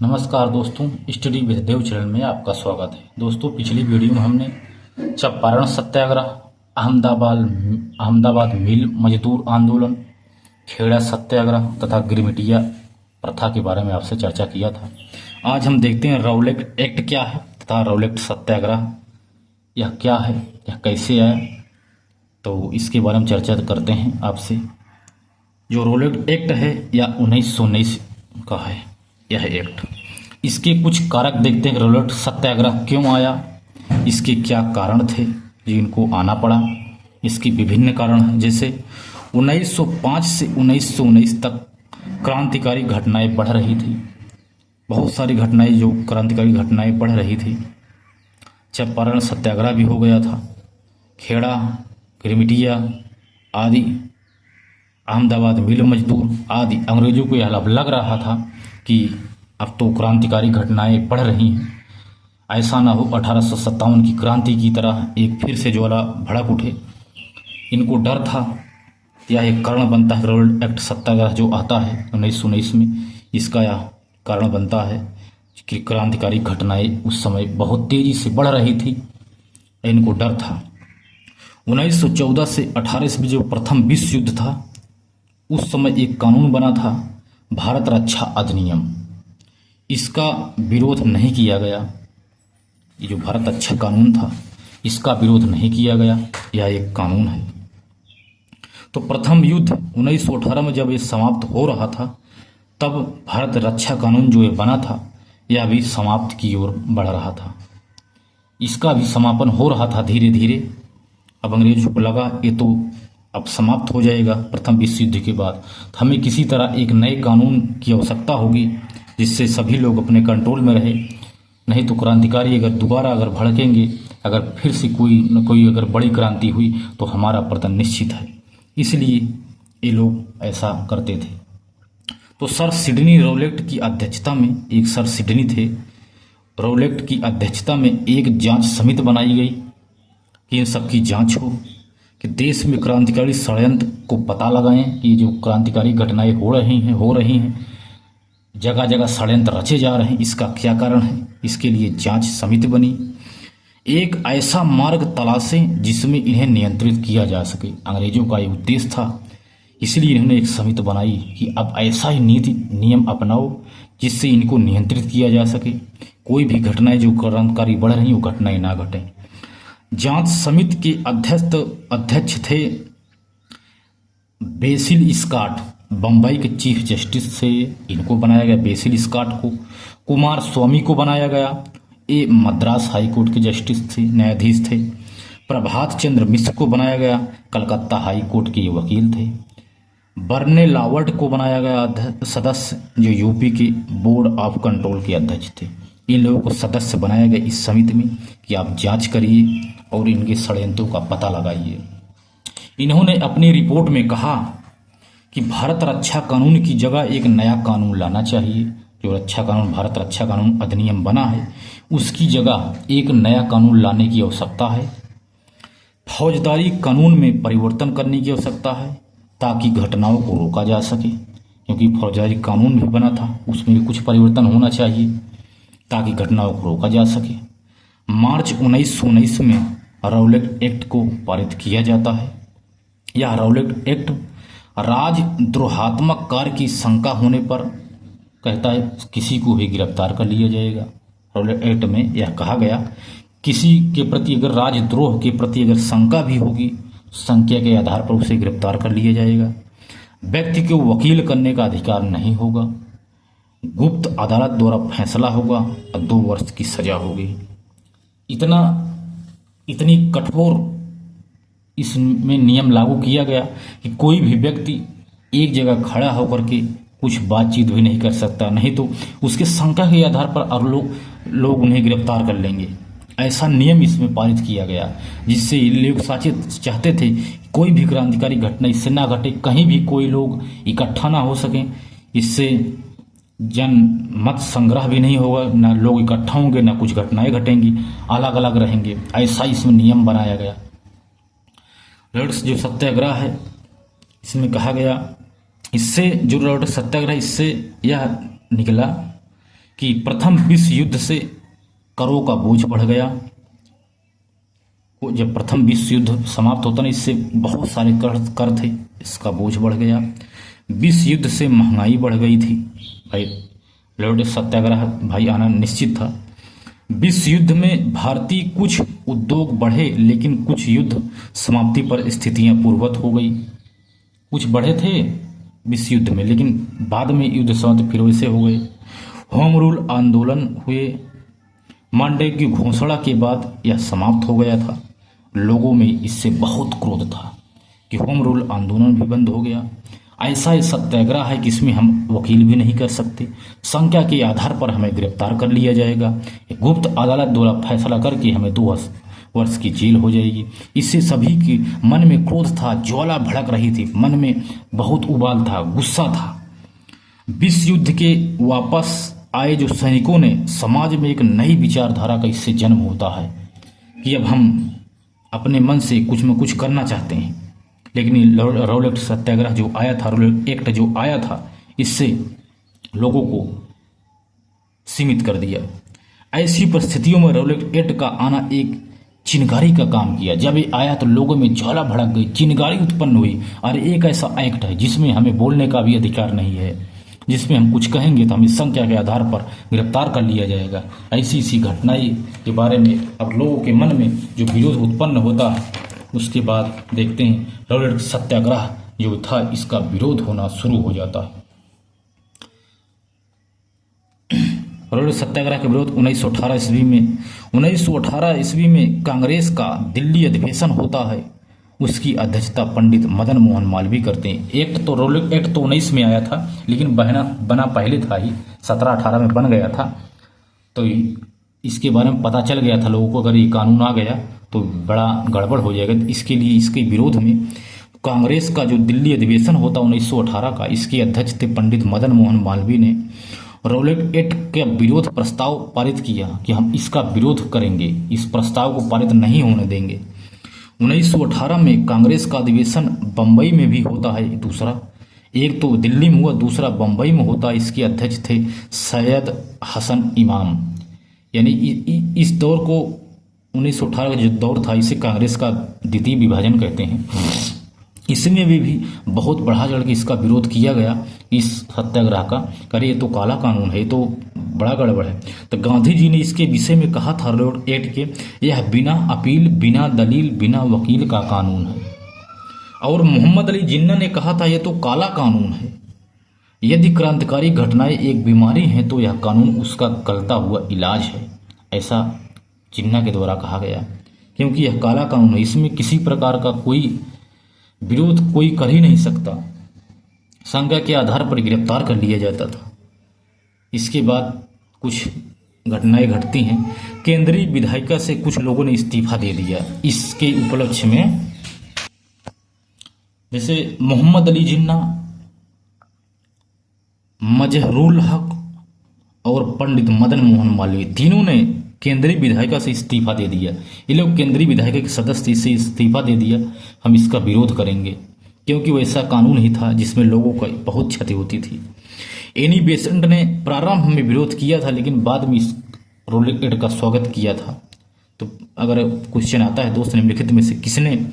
नमस्कार दोस्तों, study with Dev channel में आपका स्वागत है। दोस्तों, पिछली वीडियो में हमने चंपारण सत्याग्रह, अहमदाबाद मिल मजदूर आंदोलन, खेड़ा सत्याग्रह तथा गिरमिटिया प्रथा के बारे में आपसे चर्चा किया था। आज हम देखते हैं रौलेट एक्ट क्या है तथा रौलेट सत्याग्रह यह क्या है, यह कैसे आया, तो इसके बारे में चर्चा करते हैं आपसे। जो रौलेट एक्ट है यह 1919 का है। यह एक्ट, इसके कुछ कारक देखते हैं। रौलेट सत्याग्रह क्यों आया, इसके क्या कारण थे जिनको आना पड़ा, इसकी विभिन्न कारण हैं। जैसे 1905 से 1919 तक क्रांतिकारी घटनाएं बढ़ रही थी। बहुत सारी घटनाएं, जो क्रांतिकारी घटनाएं बढ़ रही थी। चंपारण सत्याग्रह भी हो गया था, खेड़ा, गिरमिटिया आदि, अहमदाबाद मिल मजदूर आदि। अंग्रेजों को यह लग रहा था कि अब तो क्रांतिकारी घटनाएं बढ़ रही हैं, ऐसा ना हो 1857 की क्रांति की तरह एक फिर से ज्वाला भड़क उठे। इनको डर था। यह एक कारण बनता है रौलेट एक्ट सत्याग्रह जो आता है 1919 में, इसका यह कारण बनता है कि क्रांतिकारी घटनाएं उस समय बहुत तेजी से बढ़ रही थी, इनको डर था। 1914 से 18 में जो प्रथम विश्व युद्ध था, उस समय एक कानून बना था, भारत रक्षा अधिनियम। इसका विरोध नहीं किया गया। ये जो भारत रक्षा कानून था, इसका विरोध नहीं किया गया। यह एक कानून है। तो प्रथम युद्ध 1918 में जब ये समाप्त हो रहा था, तब भारत रक्षा कानून जो ये बना था, यह भी समाप्त की ओर बढ़ रहा था। इसका भी समापन हो रहा था धीरे धीरे। अब अंग्रेजों को लगा ये तो अब समाप्त हो जाएगा प्रथम विश्व युद्ध के बाद, तो हमें किसी तरह एक नए कानून की आवश्यकता होगी जिससे सभी लोग अपने कंट्रोल में रहे। नहीं तो क्रांतिकारी अगर दोबारा भड़केंगे, अगर फिर से कोई न कोई अगर बड़ी क्रांति हुई तो हमारा पतन निश्चित है। इसलिए ये लोग ऐसा करते थे। तो सर सिडनी रौलेट की अध्यक्षता में, एक सर सिडनी थे, रौलेट की अध्यक्षता में एक जांच समिति बनाई गई कि इन सबकी जांच हो, कि देश में क्रांतिकारी षड्यंत्र को पता लगाएं कि जो क्रांतिकारी घटनाएं हो रही हैं, जगह जगह षड्यंत्र रचे जा रहे हैं, इसका क्या कारण है। इसके लिए जांच समिति बनी। एक ऐसा मार्ग तलाशें जिसमें इन्हें नियंत्रित किया जा सके, अंग्रेजों का ये उद्देश्य था। इसलिए इन्होंने एक समिति बनाई कि अब ऐसा ही नीति नियम अपनाओ जिससे इनको नियंत्रित किया जा सके, कोई भी घटनाएं जो क्रांतिकारी बढ़ रही वो घटनाएं ना घटें। जांच समिति के अध्यक्ष थे बेसिल स्कॉट, बम्बई के चीफ जस्टिस से इनको बनाया गया। बेसिल स्कॉट को, कुमार स्वामी को बनाया गया, ये मद्रास हाई कोर्ट के जस्टिस थे, न्यायाधीश थे। प्रभात चंद्र मिश्र को बनाया गया, कलकत्ता हाई कोर्ट के वकील थे। बर्ने लावर्ट को बनाया गया सदस्य, जो यूपी के बोर्ड ऑफ कंट्रोल के अध्यक्ष थे। इन लोगों को सदस्य बनाया गया इस समिति में कि आप जांच करिए और इनके षड्यंत्रों का पता लगाइए। इन्होंने अपनी रिपोर्ट में कहा कि भारत रक्षा कानून की जगह एक नया कानून लाना चाहिए। जो रक्षा कानून, भारत रक्षा कानून अधिनियम बना है, उसकी जगह एक नया कानून लाने की आवश्यकता है। फौजदारी कानून में परिवर्तन करने की आवश्यकता है ताकि घटनाओं को रोका जा सके, क्योंकि फौजदारी कानून भी बना था, उसमें भी कुछ परिवर्तन होना चाहिए ताकि घटनाओं को रोका जा सके। मार्च 1919 में रौलेट एक्ट को पारित किया जाता है। यह रौलेट एक्ट राजद्रोहात्मक कार्य की शंका होने पर कहता है किसी को भी गिरफ्तार कर लिया जाएगा। रौलेट एक्ट में यह कहा गया, किसी के प्रति अगर राजद्रोह के प्रति अगर शंका भी होगी, संख्या के आधार पर उसे गिरफ्तार कर लिया जाएगा। व्यक्ति को वकील करने का अधिकार नहीं होगा। गुप्त अदालत द्वारा फैसला होगा और 2 वर्ष की सजा होगी। इतनी कठोर इसमें नियम लागू किया गया कि कोई भी व्यक्ति एक जगह खड़ा होकर के कुछ बातचीत भी नहीं कर सकता, नहीं तो उसके शंका के आधार पर और लोग उन्हें गिरफ्तार कर लेंगे। ऐसा नियम इसमें पारित किया गया जिससे लोग चाहते थे कोई भी क्रांतिकारी घटना इससे ना घटे, कहीं भी कोई लोग इकट्ठा ना हो सकें, इससे जन मत संग्रह भी नहीं होगा, ना लोग इकट्ठा होंगे, ना कुछ घटनाएं घटेंगी, अलग अलग रहेंगे। ऐसा इसमें नियम बनाया गया। रौलेट जो सत्याग्रह है, इसमें कहा गया, इससे जो रौलेट सत्याग्रह, इससे यह निकला कि प्रथम विश्व युद्ध से करों का बोझ बढ़ गया। जब प्रथम विश्व युद्ध समाप्त होता ना, इससे बहुत सारे कर थे, इसका बोझ बढ़ गया। विश्व युद्ध से महंगाई बढ़ गई थी। भाई लौट सत्याग्रह भाई आना निश्चित था। विश्व युद्ध में भारतीय कुछ उद्योग बढ़े, लेकिन कुछ युद्ध समाप्ति पर स्थितियां पूर्ववत हो गई। कुछ बढ़े थे विश्व युद्ध में, लेकिन बाद में युद्ध समाप्त फिर वैसे हो गए। होम रूल आंदोलन हुए। मांडे की घोषणा के बाद यह समाप्त हो गया था। लोगों में इससे बहुत क्रोध था कि होम रूल आंदोलन भी बंद हो गया। ऐसा ही सत्याग्रह है कि इसमें हम वकील भी नहीं कर सकते, संख्या के आधार पर हमें गिरफ्तार कर लिया जाएगा, गुप्त अदालत द्वारा फैसला करके हमें 2 वर्ष की जेल हो जाएगी। इससे सभी के मन में क्रोध था, ज्वाला भड़क रही थी, मन में बहुत उबाल था, गुस्सा था। विश्व युद्ध के वापस आए जो सैनिकों ने समाज में एक नई विचारधारा का इससे जन्म होता है कि अब हम अपने मन से कुछ न कुछ करना चाहते हैं। लेकिन रॉलेट सत्याग्रह जो आया था, रॉलेट एक्ट जो आया था, इससे लोगों को सीमित कर दिया। ऐसी परिस्थितियों में रॉलेट एक्ट का आना एक चिनगारी का काम किया। जब ये आया तो लोगों में ज्वाला भड़क गई, चिनगारी उत्पन्न हुई। और एक ऐसा एक्ट है जिसमें हमें बोलने का भी अधिकार नहीं है, जिसमें हम कुछ कहेंगे तो हमें संख्या के आधार पर गिरफ्तार कर लिया जाएगा। ऐसी घटनाएं के बारे में अब लोगों के मन में जो विरोध उत्पन्न होता है, उसके बाद देखते हैं रॉलेट सत्याग्रह जो था इसका विरोध होना शुरू हो जाता है। रॉलेट सत्याग्रह के विरोध 1918 ईस्वी में कांग्रेस का दिल्ली अधिवेशन होता है। उसकी अध्यक्षता पंडित मदन मोहन मालवीय करते हैं। एक्ट तो रॉलेट एक्ट तो 19 में आया था, लेकिन बना पहले था ही, 17-18 में बन गया था। तो इसके बारे में पता चल गया था लोगों को, अगर ये कानून आ गया तो बड़ा गड़बड़ हो जाएगा। इसके लिए इसके विरोध में कांग्रेस का जो दिल्ली अधिवेशन होता 1918 का, इसके अध्यक्ष थे पंडित मदन मोहन मालवीय ने रॉलेट एक्ट का विरोध प्रस्ताव पारित किया कि हम इसका विरोध करेंगे, इस प्रस्ताव को पारित नहीं होने देंगे। 1918 में कांग्रेस का अधिवेशन बम्बई में भी होता है। दूसरा, एक तो दिल्ली में हुआ, दूसरा बम्बई में होता है। इसके अध्यक्ष थे सैयद हसन इमाम। यानी इस दौर को 1918 का जो दौर था, इसे कांग्रेस का द्वितीय विभाजन कहते हैं। इसमें भी बहुत बढ़ा चढ़ के इसका विरोध किया गया, इस सत्याग्रह का। करे ये तो काला कानून है, तो बड़ा गड़बड़ है। तो गांधी जी ने इसके विषय में कहा था रॉलेट एक्ट के, यह बिना अपील, बिना दलील, बिना वकील का कानून है। और मोहम्मद अली जिन्ना ने कहा था यह तो काला कानून है। यदि क्रांतिकारी घटनाएं एक बीमारी हैं तो यह कानून उसका गलता हुआ इलाज है, ऐसा जिन्ना के द्वारा कहा गया। क्योंकि यह काला कानून है, इसमें किसी प्रकार का कोई विरोध कोई कर ही नहीं सकता, संज्ञा के आधार पर गिरफ्तार कर लिया जाता था। इसके बाद कुछ घटनाएं घटती हैं। केंद्रीय विधायिका से कुछ लोगों ने इस्तीफा दे दिया। इसके उपलक्ष्य में जैसे मोहम्मद अली जिन्ना, मजहरूल हक और पंडित मदन मोहन मालवीय, तीनों ने केंद्रीय विधायिका से इस्तीफा दे दिया। ये लोग केंद्रीय विधायिका के सदस्य से इस्तीफा दे दिया, हम इसका विरोध करेंगे, क्योंकि वैसा कानून ही था जिसमें लोगों को बहुत क्षति होती थी। एनी बेसेंट ने प्रारंभ में विरोध किया था, लेकिन बाद में इस रॉलेट एक्ट का स्वागत किया था। तो अगर क्वेश्चन आता है दोस्त निम्नलिखित में से किसने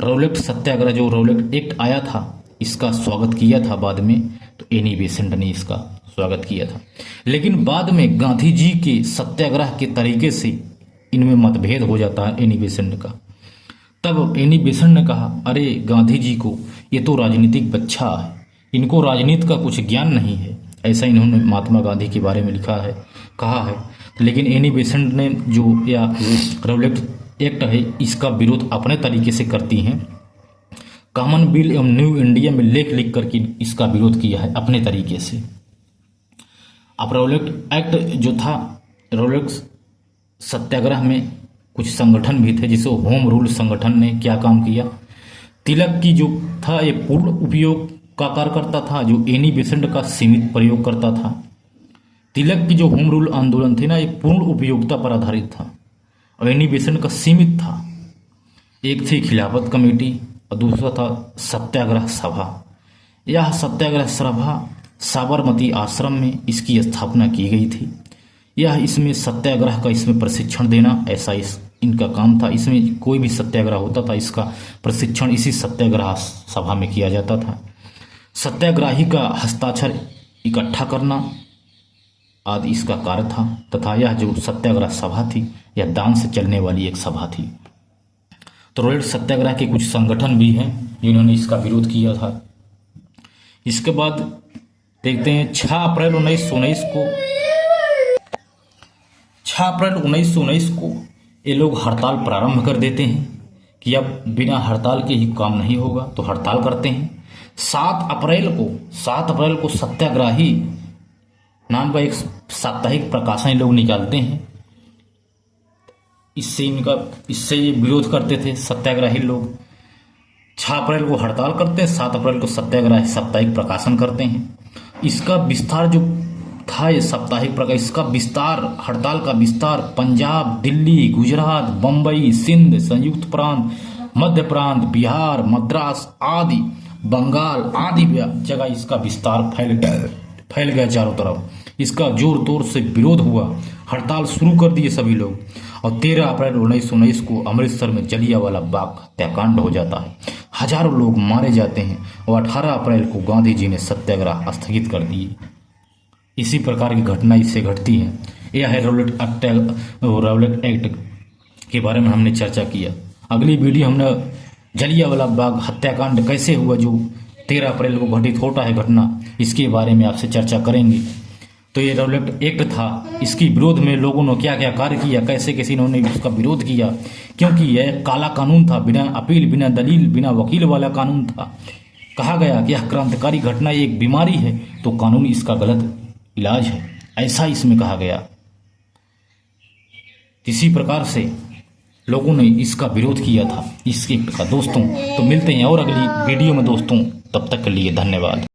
रॉलेट सत्याग्रह जो रॉलेट एक्ट आया था इसका स्वागत किया था बाद में, तो एनी बेसेंट ने इसका स्वागत किया था। लेकिन बाद में गांधी जी के सत्याग्रह के तरीके से इनमें मतभेद हो जाता है एनी बेसेंट का। तब एनी बेसेंट ने कहा, अरे गांधी जी को ये तो राजनीतिक बच्चा है, इनको राजनीति का कुछ ज्ञान नहीं है, ऐसा इन्होंने महात्मा गांधी के बारे में लिखा है, कहा है। लेकिन एनी बेसेंट ने जो या रॉलेट एक्ट है इसका विरोध अपने तरीके से करती हैं। कॉमनवेल्थ एवं न्यू इंडिया में लेख लिख करके इसका विरोध किया है अपने तरीके से। अब रॉलेट एक्ट जो था, रॉलेट सत्याग्रह में कुछ संगठन भी थे, जैसे होम रूल संगठन ने क्या काम किया। तिलक की जो था ये पूर्ण उपयोग का कार्य करता था, जो एनी बेसेंट का सीमित प्रयोग करता था। तिलक की जो होम रूल आंदोलन थे ना, ये पूर्ण उपयोगिता पर आधारित था और एनी बेसेंट का सीमित था। एक थी खिलाफत कमेटी और दूसरा था सत्याग्रह सभा। यह सत्याग्रह सभा साबरमती आश्रम में इसकी स्थापना की गई थी। यह इसमें सत्याग्रह का इसमें प्रशिक्षण देना, ऐसा इनका काम था। इसमें कोई भी सत्याग्रह होता था इसका प्रशिक्षण इसी सत्याग्रह सभा में किया जाता था। सत्याग्रही का हस्ताक्षर इकट्ठा करना आदि इसका कार्य था, तथा यह जो सत्याग्रह सभा थी यह दान से चलने वाली एक सभा थी। तो रॉलेट सत्याग्रह के कुछ संगठन भी हैं जिन्होंने इसका विरोध किया था। इसके बाद देखते हैं 6 अप्रैल 1919 को ये लोग हड़ताल प्रारंभ कर देते हैं कि अब बिना हड़ताल के ही काम नहीं होगा, तो हड़ताल करते हैं। 7 अप्रैल को सत्याग्रही नाम का एक साप्ताहिक प्रकाशन लोग निकालते हैं। इससे ये विरोध करते थे सत्याग्रही लोग। 6 अप्रैल को हड़ताल करते हैं, 7 अप्रैल को सत्याग्रह साप्ताहिक प्रकाशन करते हैं। इसका विस्तार जो था ये साप्ताहिक प्रकाशन, इसका विस्तार, हड़ताल का विस्तार पंजाब, दिल्ली, गुजरात, बम्बई, सिंध, संयुक्त प्रांत, मध्य प्रांत, बिहार, मद्रास आदि, बंगाल आदि जगह इसका विस्तार फैल गया चारों तरफ। इसका जोर तोर से विरोध हुआ, हड़ताल शुरू कर दिए सभी लोग। और 13 अप्रैल 1919 को अमृतसर में जलियांवाला बाग हत्याकांड हो जाता है, हजारों लोग मारे जाते हैं। और 18 अप्रैल को गांधी जी ने सत्याग्रह स्थगित कर दिए। इसी प्रकार की घटना इससे घटती है। यह है रॉलेट एक्ट के बारे में हमने चर्चा किया। अगली वीडियो हमने जलियांवाला बाग हत्याकांड कैसे हुआ जो 13 अप्रैल को घटित होता है घटना, इसके बारे में आपसे चर्चा करेंगे। तो ये रॉलेट एक्ट था, इसकी विरोध में लोगों ने क्या क्या कार्य किया, कैसे कैसे इन्होंने इसका विरोध किया, क्योंकि यह काला कानून था, बिना अपील, बिना दलील, बिना वकील वाला कानून था। कहा गया कि यह क्रांतिकारी घटना एक बीमारी है, तो कानून इसका गलत इलाज है, ऐसा इसमें कहा गया। इसी प्रकार से लोगों ने इसका विरोध किया था इसके का। दोस्तों तो मिलते हैं और अगली वीडियो में दोस्तों, तब तक के लिए धन्यवाद।